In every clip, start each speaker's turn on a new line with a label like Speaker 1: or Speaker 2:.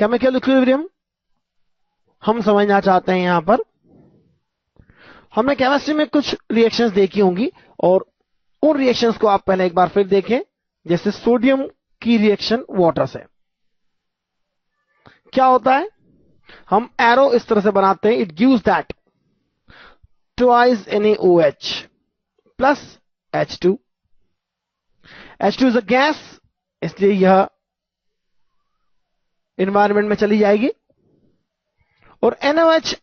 Speaker 1: Chemical equilibrium हम समझना चाहते हैं। यहां पर हमने केमिस्ट्री में कुछ रिएक्शंस देखी होंगी और उन रिएक्शंस को आप पहले एक बार फिर देखें। जैसे सोडियम की रिएक्शन वाटर से क्या होता है, हम एरो इस तरह से बनाते हैं, it gives that twice NaOH plus H2। H2 is a gas, इसलिए यह एनवायरमेंट में चली जाएगी और NaOH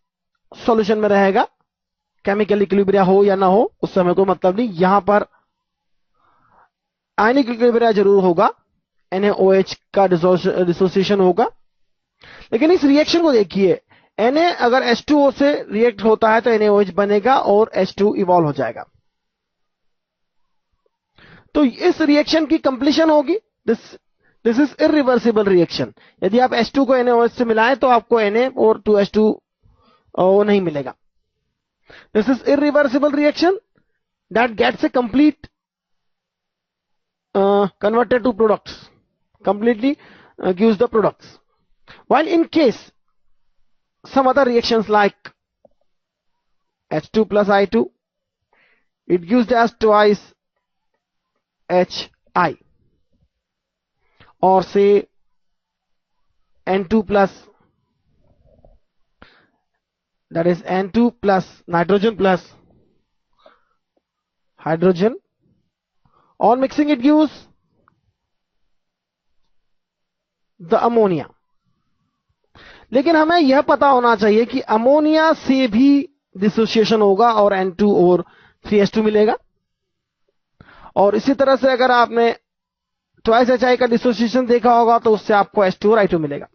Speaker 1: सॉल्यूशन में रहेगा। केमिकल इक्विलिब्रिया हो या ना हो उससे हमें कोई मतलब नहीं, यहां पर आयनिक इक्विलिब्रिया जरूर होगा, NaOH का डिसोसिएशन होगा। लेकिन इस रिएक्शन को देखिए, Na अगर H2O से रिएक्ट होता है तो NaOH बनेगा और H2 इवॉल्व हो जाएगा। तो इस रिएक्शन की कंप्लीशन होगी। This is irreversible reaction. यदि आप H2 को NaOH से मिलाएं तो आपको Na और 2H2O नहीं मिलेगा। This is irreversible reaction that gets a complete converted to products, completely gives the products. While in case some other reactions like H2 plus I2, it gives as twice Hi, or say N2 plus, that is N2 plus nitrogen plus hydrogen. On mixing it gives the ammonia. लेकिन हमें यह पता होना चाहिए कि ammonia से भी dissociation होगा और N2 और 3H2 मिलेगा। और इसी तरह से अगर आपने ट्वाइस HI का डिसोसिएशन देखा होगा तो उससे आपको H2 और I2 मिलेगा।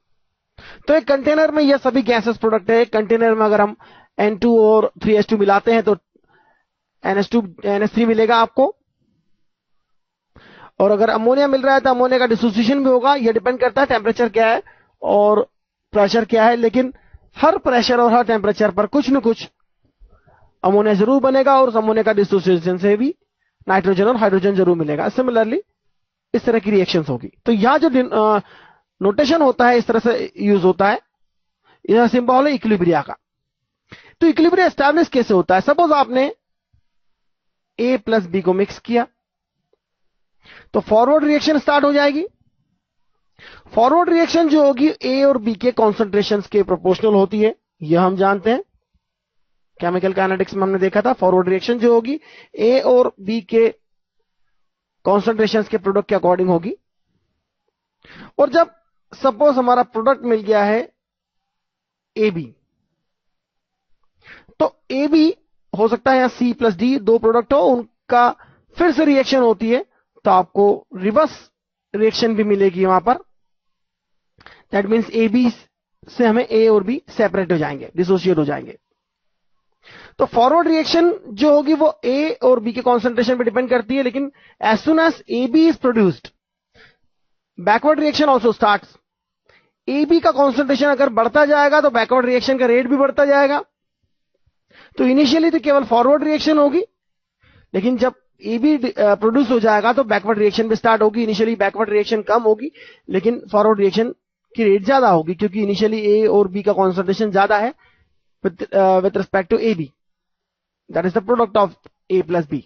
Speaker 1: तो एक कंटेनर में यह सभी गैसेस प्रोडक्ट है। एक कंटेनर में अगर हम N2 और 3H2 मिलाते हैं तो NH2 NH3 मिलेगा आपको। और अगर अमोनिया मिल रहा है तो अमोनिया का डिसोसिएशन भी होगा। यह डिपेंड करता है टेम्परेचर क्या है और प्रेशर क्या है, लेकिन हर प्रेशर और हर टेम्परेचर पर कुछ न कुछ अमोनिया जरूर बनेगा और उस अमोनिया का डिसोसिएशन से भी नाइट्रोजन और हाइड्रोजन जरूर मिलेगा। सिमिलरली इस तरह की रिएक्शंस होगी। तो यह जो नोटेशन होता है इस तरह से यूज होता है, यह सिंबल है इक्विलिब्रिया का। तो इक्विलिब्रिया एस्टैब्लिश कैसे होता है? सपोज आपने A प्लस B को मिक्स किया तो फॉरवर्ड रिएक्शन स्टार्ट हो जाएगी। फॉरवर्ड रिएक्शन जो होगी A और B के कॉन्सेंट्रेशंस के प्रोपोर्शनल होती है, यह हम जानते हैं। केमिकल काइनेटिक्स में हमने देखा था फॉरवर्ड रिएक्शन जो होगी A और B के कॉन्सेंट्रेशंस के प्रोडक्ट के अकॉर्डिंग होगी। और जब सपोज हमारा प्रोडक्ट मिल गया है AB, तो AB हो सकता है यहां C प्लस D दो प्रोडक्ट हो, उनका फिर से रिएक्शन होती है तो आपको रिवर्स रिएक्शन भी मिलेगी वहां पर। दैट मीन्स AB से हमें A और B सेपरेट हो जाएंगे, डिसोशिएट हो जाएंगे। तो फॉरवर्ड रिएक्शन जो होगी वो A और B के कॉन्सेंट्रेशन पे डिपेंड करती है, लेकिन as soon as AB is produced backward reaction also starts. AB का कॉन्सेंट्रेशन अगर बढ़ता जाएगा तो बैकवर्ड रिएक्शन का रेट भी बढ़ता जाएगा। तो इनिशियली तो केवल फॉरवर्ड रिएक्शन होगी, लेकिन जब AB प्रोड्यूस हो जाएगा तो बैकवर्ड रिएक्शन भी स्टार्ट होगी। इनिशियली बैकवर्ड रिएक्शन कम होगी लेकिन फॉरवर्ड रिएक्शन की रेट ज्यादा होगी, क्योंकि इनिशियली A और B का कॉन्सेंट्रेशन ज्यादा है with respect to AB, that is the product of A plus B।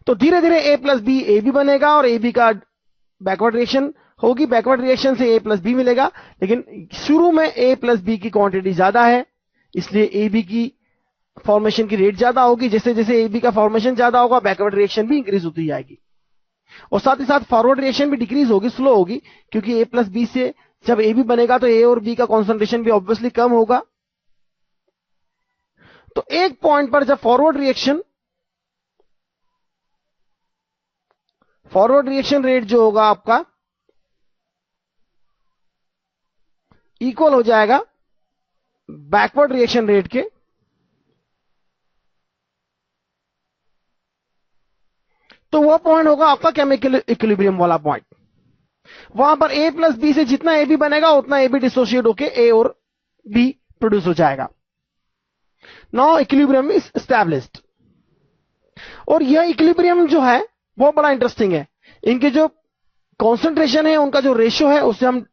Speaker 1: तो धीरे धीरे A plus B AB बनेगा और AB का बैकवर्ड रिएक्शन होगी, बैकवर्ड रिएक्शन से A plus B मिलेगा। लेकिन शुरू में A plus B की क्वांटिटी ज्यादा है, इसलिए AB की फॉर्मेशन की रेट ज्यादा होगी। जैसे जैसे AB का फॉर्मेशन ज्यादा होगा बैकवर्ड रिएक्शन भी इंक्रीज होती जाएगी और साथ ही साथ फॉरवर्ड रिएक्शन भी डिक्रीज होगी, स्लो होगी, क्योंकि A plus B से जब AB बनेगा तो A और B का कॉन्सेंट्रेशन भी ऑब्वियसली कम होगा। तो एक पॉइंट पर जब फॉरवर्ड रिएक्शन रेट जो होगा आपका इक्वल हो जाएगा बैकवर्ड रिएक्शन रेट के, तो वह पॉइंट होगा आपका केमिकल इक्विलिब्रियम वाला पॉइंट। वहां पर A प्लस B से जितना AB बनेगा उतना AB डिसोशिएट होकर A और B प्रोड्यूस हो जाएगा। Now equilibrium is established. और यह इक्विलिब्रियम जो है वो बड़ा इंटरेस्टिंग है। इनके जो कॉन्सेंट्रेशन है उनका जो रेशियो है उससे हम